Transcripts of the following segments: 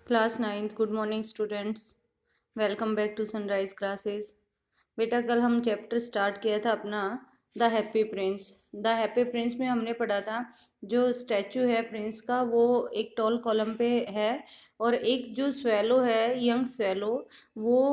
Class ninth good morning students. Welcome back to Sunrise Classes. बेटा कल हम chapter start किया था अपना the happy Prince. The happy Prince में हमने पढ़ा था जो स्टैचू है प्रिंस का वो एक टॉल कॉलम पे है, और एक जो स्वेलो है यंग स्वेलो वो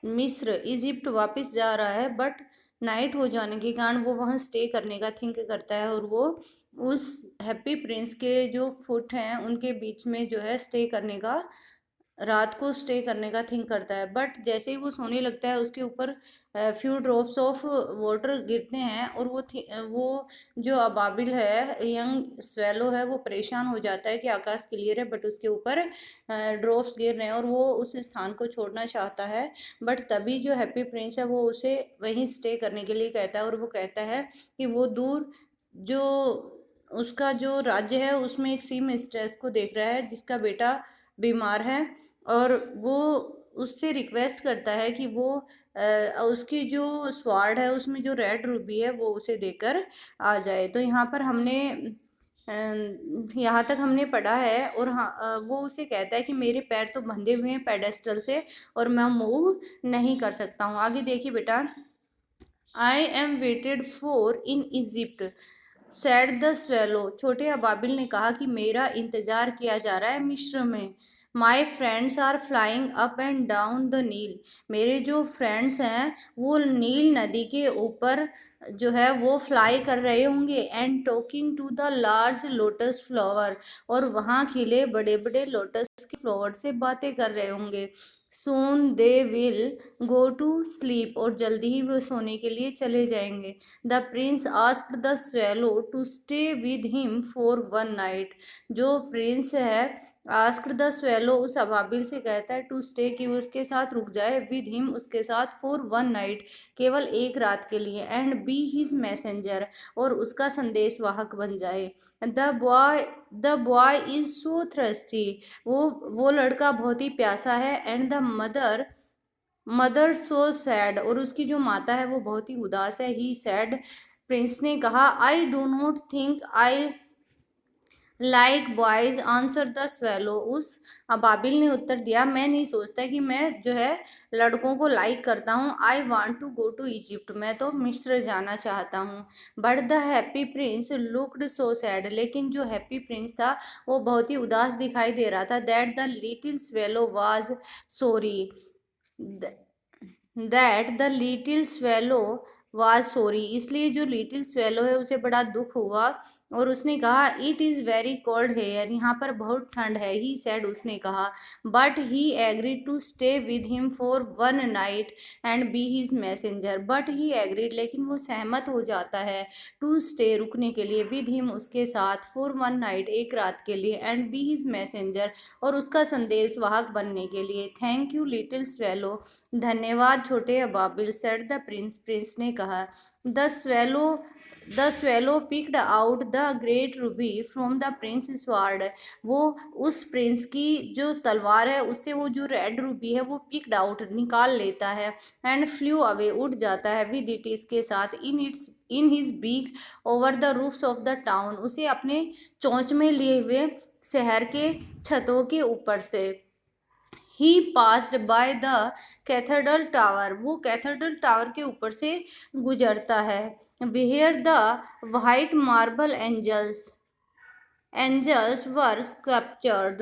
मिस्र इजिप्ट वापस जा रहा है, बट नाइट हो जाने के कारण वो वहाँ स्टे करने का थिंक करता है, और वो उस हैप्पी प्रिंस के जो फुट हैं उनके बीच में जो है स्टे करने का, रात को स्टे करने का थिंक करता है। बट जैसे ही वो सोने लगता है उसके ऊपर फ्यू ड्रॉप्स ऑफ वाटर गिरते हैं, और वो जो अबाबिल है यंग स्वेलो है वो परेशान हो जाता है कि आकाश क्लियर है बट उसके ऊपर ड्रॉप्स गिर रहे हैं, और वो उस स्थान को छोड़ना चाहता है। बट तभी जो हैप्पी प्रिंस है वो उसे वहीं स्टे करने के लिए कहता है, और वो कहता है कि वो दूर जो उसका जो राज्य है उसमें एक सी मिस्ट्रेस को देख रहा है जिसका बेटा बीमार है, और वो उससे रिक्वेस्ट करता है कि वो उसकी जो स्वार्ड है उसमें जो रेड रूबी है वो उसे देकर आ जाए। तो यहाँ पर हमने यहाँ तक हमने पढ़ा है, और हाँ वो उसे कहता है कि मेरे पैर तो बंधे हुए हैं पेडेस्टल से और मैं मूव नहीं कर सकता हूँ। आगे देखिए बेटा, I am waited for in Egypt sad the swallow. छोटे अबाबिल ने कहा कि मेरा इंतजार किया जा रहा है मिस्र में। My friends are flying up and down the Nile. मेरे जो फ्रेंड्स हैं वो नील नदी के ऊपर जो है वो फ्लाई कर रहे होंगे, and talking to the large lotus flower, और वहाँ खिले बड़े बड़े लोटस के फ्लावर से बातें कर रहे होंगे। Soon they will go to sleep, और जल्दी ही वो सोने के लिए चले जाएंगे। The prince asked the swallow to stay with him for one night. जो प्रिंस है आस्क्ड द स्वेलो उस अबाबिल से कहता है टू स्टे कि वो उसके साथ रुक जाए, विद हिम उसके साथ फॉर वन नाइट केवल एक रात के लिए, एंड बी हिज मैसेंजर और उसका संदेशवाहक बन जाए। The boy is so thirsty. वो लड़का बहुत ही प्यासा है, and the mother so sad, और उसकी जो माता है वो बहुत ही उदास है। ही सैड, प्रिंस ने कहा, I do not think I like boys answer the swallow. उस अबाबिल ने उत्तर दिया, मैं नहीं सोचता कि मैं जो है लड़कों को लाइक करता हूँ। I want to go to Egypt, मैं तो मिस्र जाना चाहता हूँ। But the happy Prince looked so sad, लेकिन जो हैप्पी प्रिंस था वो बहुत ही उदास दिखाई दे रहा था। That the little swallow was sorry that the little swallow was sorry, इसलिए जो लिटिल स्वेलो है उसे बड़ा दुख हुआ, और उसने कहा, it is very cold here, यहाँ पर बहुत ठंड है। ही सैड, उसने कहा, but he agreed to stay with him for one night and be his messenger. But he agreed, लेकिन वो सहमत हो जाता है, टू स्टे, रुकने के लिए, विद हिम, उसके साथ, फॉर वन नाइट, एक रात के लिए, एंड बी हिज मैसेंजर, और उसका संदेश वाहक बनने के लिए। थैंक यू लिटिल स्वेलो, धन्यवाद छोटे अबाबिल, सेड द प्रिंस, प्रिंस ने कहा। The swallow picked out the great Ruby from the Prince sword. वो उस प्रिंस की जो तलवार है उससे वो जो रेड रूबी है वो पिक्ड आउट, निकाल लेता है, एंड फ्लू अवे, उड़ जाता है, विद इट, इसके साथ, in his beak over the roofs of the town, उसे अपने चोंच में लिए हुए शहर के छतों के ऊपर से। He passed by the cathedral tower, वो कैथेड्रल टावर के ऊपर से गुजरता है। Where the white marble angels were sculptured,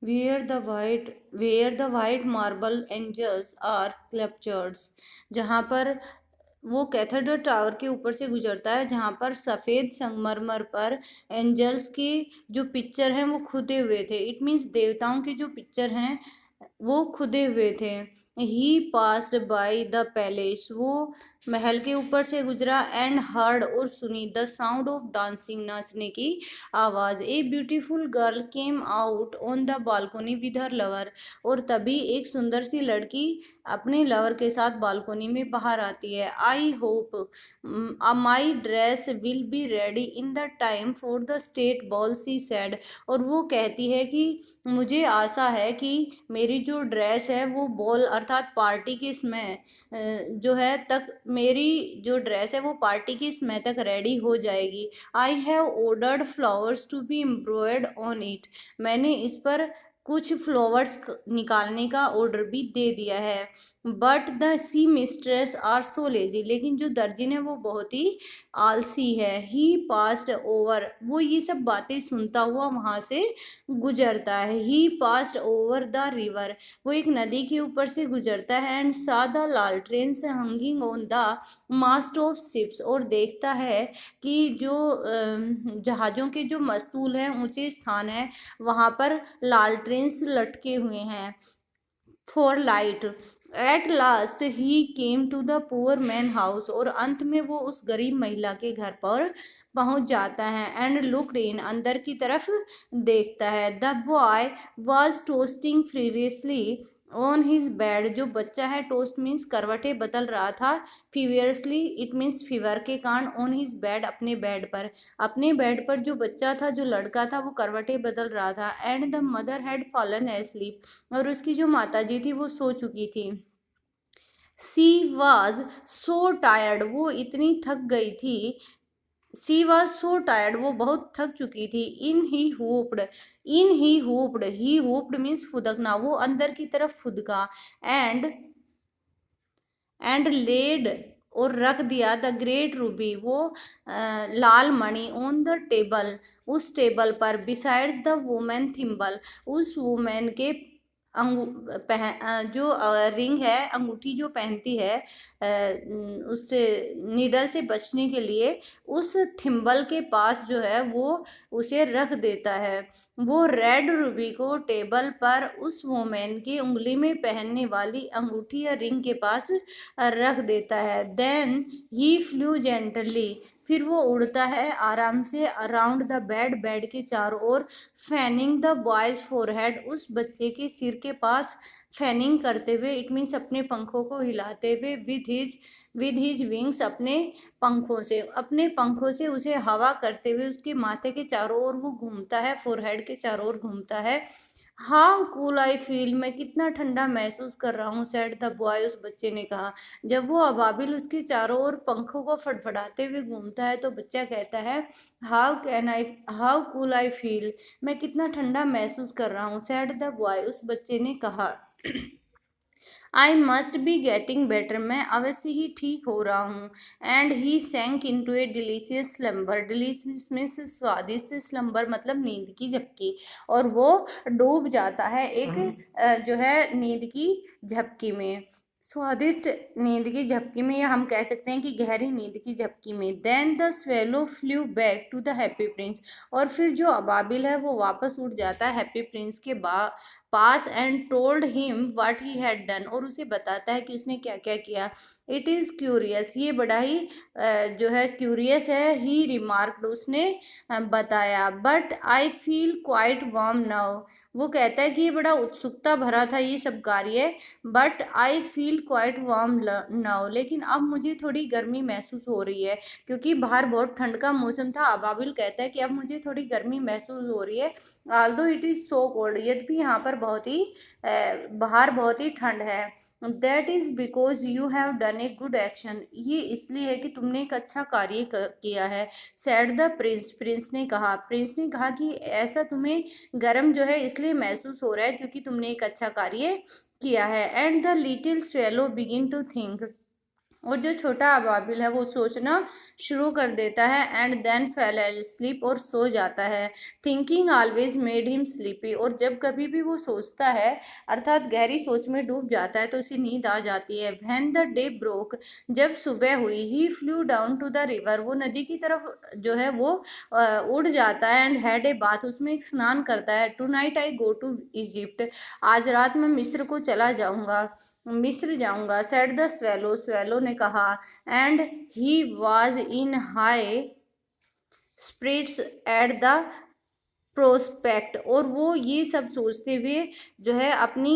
where the white marble angels are sculptures, जहाँ पर वो कैथेड्रल टावर के ऊपर से गुजरता है जहाँ पर सफ़ेद संगमरमर पर एंजल्स की जो पिक्चर हैं वो खुदे हुए थे। इट मीन्स देवताओं की जो पिक्चर हैं वो खुदे हुए थे। ही पास्ड बाय द पैलेस, वो महल के ऊपर से गुजरा, एंड हर्ड, और सुनी, द साउंड ऑफ डांसिंग, नाचने की आवाज़। A beautiful girl came out on the balcony with her lover, और तभी एक सुंदर सी लड़की अपने लवर के साथ बालकोनी में बाहर आती है। I hope my dress will be ready in the time for the state ball, she said, और वो कहती है कि मुझे आशा है कि मेरी जो ड्रेस है वो बॉल अर्थात पार्टी के समय जो है तक मेरी जो ड्रेस है वो पार्टी की समय तक रेडी हो जाएगी। I have ordered flowers to be embroidered on it. मैंने इस पर कुछ फ्लावर्स निकालने का ऑर्डर भी दे दिया है। But the seamstress are so lazy. लेकिन जो दर्जिन है वो बहुत ही आलसी है। He passed over. वो ये सब बातें सुनता हुआ वहां से गुजरता है। He passed over the river. वो एक नदी के ऊपर से गुजरता है। And saw the lanterns hanging on the mast of ships. और देखता है कि जो जहाज़ों के जो मस्तूल हैं, ऊंचे स्थान है, वहां पर लालटेन्स लटके हुए हैं for light. At last he came to the poor man house. और अंत में वो उस गरीब महिला के घर पर पहुंच जाता है। And looked in. अंदर की तरफ देखता है। The boy was toasting furiously on his bed. जो बच्चा है, टोस्ट मीन्स करवटें बदल रहा था, फ्यूरियसली इट मीन्स फीवर के कारण, ऑन हिज बेड अपने बेड पर। अपने बेड पर जो बच्चा था, जो लड़का था, वो करवटें बदल रहा था। And the mother had fallen asleep. और उसकी जो माताजी थी वो सो चुकी थी। सी वॉज सो टायर्ड। वो इतनी थक गई थी। सी वॉज सो टायर्ड। वो बहुत थक चुकी थी। ही होप्ड मीन्स फुदकना। वो अंदर की तरफ फुदका। एंड लेड और रख दिया द ग्रेट रूबी। वो लाल मणि ऑन द टेबल। उस टेबल पर। Besides the women thimble. उस वुमेन के जो रिंग है, अंगूठी जो पहनती है, उससे नीडल से बचने के लिए उस थिम्बल के पास जो है वो उसे रख देता है। वो रेड रूबी को टेबल पर उस वुमेन की उंगली में पहनने वाली अंगूठी या रिंग के पास रख देता है। Then he flew gently. फिर वो उड़ता है आराम से अराउंड द बेड। बेड के चारों ओर। Fanning the boy's forehead. उस बच्चे के सिर के पास फैनिंग करते हुए, इट मीन्स अपने पंखों को हिलाते हुए, विद हिज विंग्स। अपने पंखों से उसे हवा करते हुए उसके माथे के चारों ओर वो घूमता है, फोरहेड के चारों ओर घूमता है। How cool I feel. मैं कितना ठंडा महसूस कर रहा हूँ, सेड द बॉय। उस बच्चे ने कहा। जब वो अबाबिल उसके चारों ओर पंखों को फड़फड़ाते हुए घूमता है तो बच्चा कहता है, हाउ कूल आई फील। मैं कितना ठंडा महसूस कर रहा हूँ, सेड द बॉय। उस बच्चे ने कहा। I must be getting better. मैं अवश्य ही ठीक हो रहा हूँ। And he sank into a delicious slumber. Delicious means स्वादिष्ट, स्लम्बर मतलब नींद की झपकी। और वो डूब जाता है एक जो है नींद की झपकी में, स्वादिष्ट नींद की झपकी में, या हम कह सकते हैं कि गहरी नींद की झपकी में। Then the swallow flew back to the happy Prince. और फिर जो अबाबिल है वो वापस उड़ जाता है हैप्पी प्रिंस के पास। And told him what he had done. और उसे बताता है कि उसने क्या क्या किया। It is curious. ये बड़ा ही जो है क्यूरियस है। He remarked. उसने बताया। But I feel quite warm now. वो कहता है कि ये बड़ा उत्सुकता भरा था ये सब कार्य। But I feel quite warm now. लेकिन अब मुझे थोड़ी गर्मी महसूस हो रही है, क्योंकि बाहर बहुत ठंड का मौसम था। अबाबिल कहता है कि अब मुझे थोड़ी गर्मी महसूस हो रही है। Although it is so cold. यद्यपि यहाँ पर बाहर बहुत ही ठंड है। That is because you have done a good action. ये इसलिए है कि तुमने एक अच्छा कार्य किया है। Sad the Prince. प्रिंस ने कहा कि ऐसा तुम्हें गर्म जो है इसलिए महसूस हो रहा है क्योंकि तुमने एक अच्छा कार्य किया है। And the little swallow begin to think. और जो छोटा अबाबिल है वो सोचना शुरू कर देता है। And then fell sleep. और सो जाता है। Thinking always made him sleepy. और जब कभी भी वो सोचता है, अर्थात गहरी सोच में डूब जाता है, तो उसे नींद आ जाती है। When the day broke. जब सुबह हुई। He flew down to the river. वो नदी की तरफ जो है वो उड़ जाता है। And had a bath. उसमें एक स्नान करता है। Tonight I go to Egypt. आज रात मैं मिस्र जाऊंगा, सेड द स्वेलो। स्वेलो ने कहा। And he was in high spirits at the prospect. और वो ये सब सोचते हुए जो है अपनी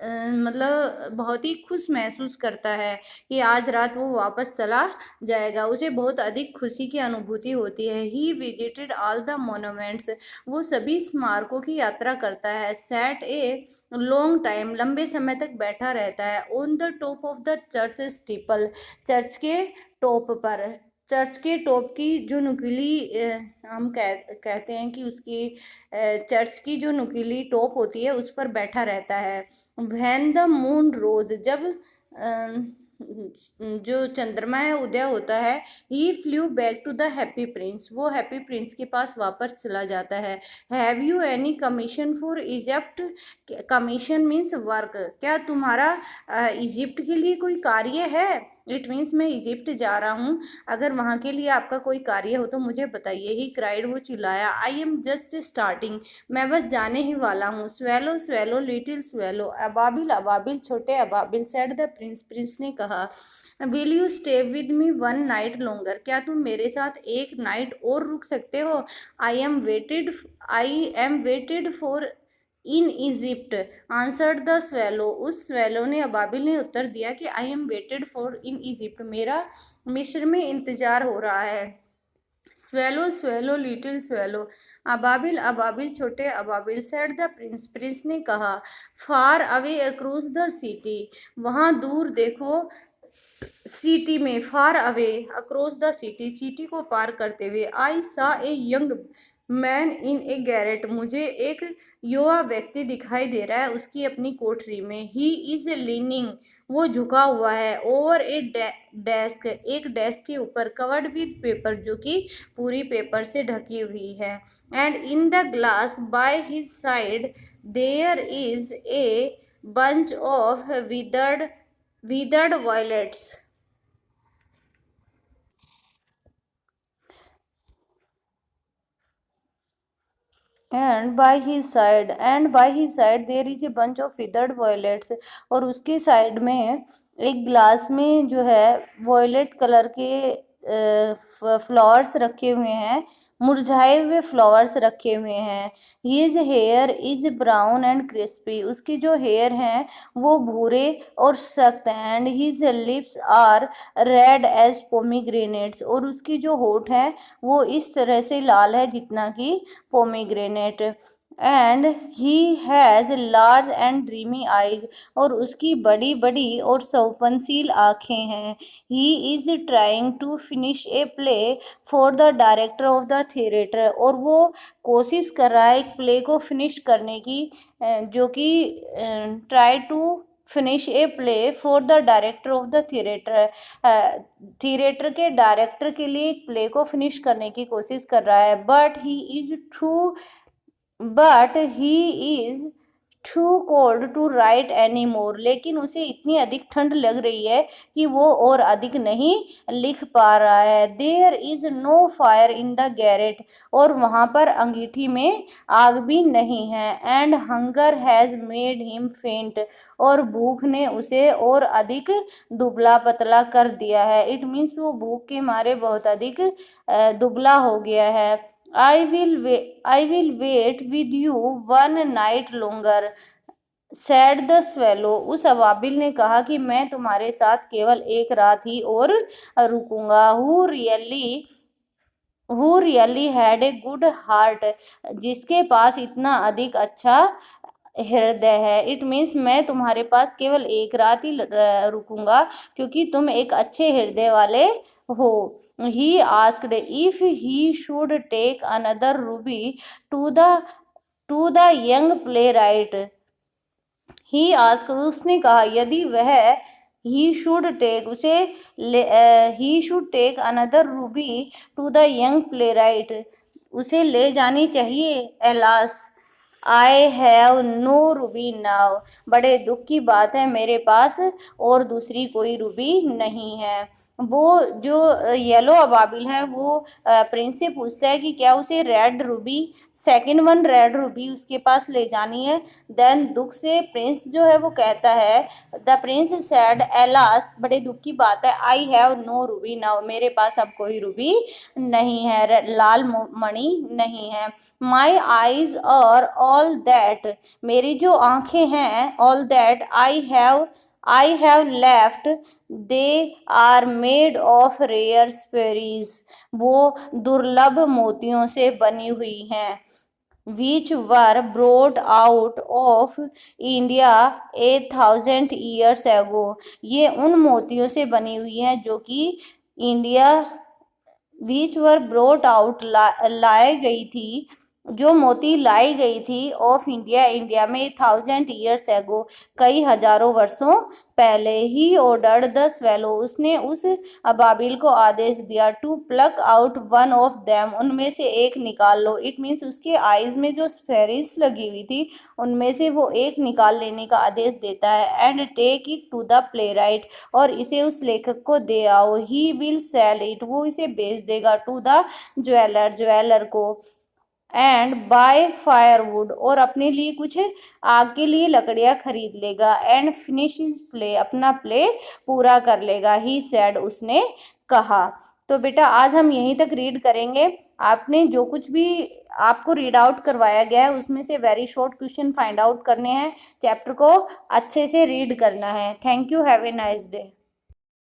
मतलब बहुत ही खुश महसूस करता है कि आज रात वो वापस चला जाएगा। उसे बहुत अधिक खुशी की अनुभूति होती है। He visited all the monuments, वो सभी स्मारकों की यात्रा करता है। सैट ए लॉन्ग टाइम, लंबे समय तक बैठा रहता है। On the top of the church steeple, church के टॉप पर, चर्च के टॉप की जो नुकीली हम कहते हैं कि उसकी चर्च की जो नुकीली टॉप होती है उस पर बैठा रहता है। व्हेन द मून रोज, जब जो चंद्रमा है उदय होता है, he flew back to the happy prince, वो हैप्पी प्रिंस के पास वापस चला जाता है। Have you any commission for Egypt, commission means work, क्या तुम्हारा इजिप्ट के लिए कोई कार्य है? इट मीन्स मैं इजिप्ट जा रहा हूँ, अगर वहाँ के लिए आपका कोई कार्य हो तो मुझे बताइए। ही क्राइड, वो चिल्लाया। आई एम जस्ट स्टार्टिंग, मैं बस जाने ही वाला हूँ। स्वेलो स्वेलो लिटिल स्वेलो, अबाबिल अबाबिल छोटे अबाबिल, सेड द प्रिंस, प्रिंस ने कहा। Will you stay with me one night longer, क्या तुम मेरे साथ एक नाइट और रुक सकते हो? I am waited for in Egypt, answered the swallow, उस स्वेलो ने, अबाबिल ने उत्तर दिया कि I am waited for in Egypt, मेरा मिस्र में इंतजार हो रहा है। स्वेलो स्वेलो लिटिल स्वेलो, अबाबिल अबाबिल छोटे अबाबिल, सेड द प्रिंस, प्रिंस ने कहा। Far away across the city, वहाँ दूर देखो, सिटी में, far away across the city, city को पार करते हुए। आई सा a young man in A Garrett, मुझे एक युवा व्यक्ति दिखाई दे रहा है उसकी अपनी कोठरी में। ही इज लीनिंग, वो झुका हुआ है। ओवर ए डेस्क, एक डेस्क के ऊपर। कवर्ड विद पेपर, जो कि पूरी पेपर से ढकी हुई है। And in the glass by his side there is a bunch of withered violets. And by his side there is a bunch of withered violets, और उसके साइड में एक ग्लास में जो है वॉयलेट कलर के फ्लावर्स रखे हुए हैं, मुरझाए हुए फ्लावर्स रखे हुए हैं। His hair is brown and crispy, उसके जो हेयर हैं वो भूरे और सख्त हैं। And his lips are red as pomegranates, और उसकी जो होठ है वो इस तरह से लाल है जितना कि pomegranate. And he has large and dreamy eyes, और उसकी बड़ी बड़ी और सौपनशील आँखें हैं। He is trying to finish a play for the director of the theatre, और वो कोशिश कर रहा है एक प्ले को फिनिश करने की, जो कि try to finish a play for the director of the theatre, theatre के डायरेक्टर के लिए एक प्ले को फिनिश करने की कोशिश कर रहा है। But he is too cold to write any more, लेकिन उसे इतनी अधिक ठंड लग रही है कि वो और अधिक नहीं लिख पा रहा है। There is no fire in the garret, और वहाँ पर अंगीठी में आग भी नहीं है। And hunger has made him faint, और भूख ने उसे और अधिक दुबला पतला कर दिया है। इट मीन्स वो भूख के मारे बहुत अधिक दुबला हो गया है। I will wait with you one night longer, said the swallow, उस अबाबिल ने कहा कि मैं तुम्हारे साथ केवल एक रात ही और रुकूंगा। Who really had a good heart, जिसके पास इतना अधिक अच्छा हृदय है। इट मीन्स मैं तुम्हारे पास केवल एक रात ही रुकूंगा क्योंकि तुम एक अच्छे हृदय वाले हो। He asked if he should take another ruby to the young playwright, he asked, उसने कहा यदि वह, he should take, he should take another ruby to the young playwright, उसे ले जानी चाहिए। Alas I have no ruby now, बड़े दुख की बात है मेरे पास और दूसरी कोई रूबी नहीं है। वो जो येलो अबाबिल है वो प्रिंस से पूछता है कि क्या उसे red Ruby, second one red Ruby उसके पास ले जानी है। देन दुख से प्रिंस जो है वो कहता है, द प्रिंस सैड एलास, बड़े दुख की बात है, I have no ruby now, मेरे पास अब कोई रूबी नहीं है, लाल मणि नहीं है। My eyes are all that, मेरी जो आंखें हैं, all that I have left, they are made of rare sapphires, वो दुर्लभ मोतियों से बनी हुई हैं। which were brought out of India 8,000 years ago, ये उन मोतियों से बनी हुई हैं जो कि इंडिया बीच वर ब्रोट आउट लाई गई थी, जो मोती लाई गई थी ऑफ इंडिया, इंडिया में 1,000 years एगो, कई हजारों वर्षों पहले। ही ऑर्डर्ड द स्वेलो, उसने उस अबाबिल को आदेश दिया, to pluck out one of them, उनमें से एक निकाल लो। इट मीन्स उसके आईज में जो स्फेरिस लगी हुई थी उनमें से वो एक निकाल लेने का आदेश देता है। And take it to the playwright, और इसे उस लेखक को दे आओ। ही विल सेल इट, वो इसे बेच देगा, टू द ज्वेलर, ज्वेलर को। एंड बाय फायरवुड, और अपने लिए कुछ आग के लिए लकड़ियां खरीद लेगा। एंड फिनिश हिज प्ले, अपना प्ले पूरा कर लेगा। ही सेड, उसने कहा। तो बेटा आज हम यहीं तक रीड करेंगे। आपने जो कुछ भी आपको रीड आउट करवाया गया है उसमें से very short question find out करने हैं, चैप्टर को अच्छे से रीड करना है। Thank you, have a nice day.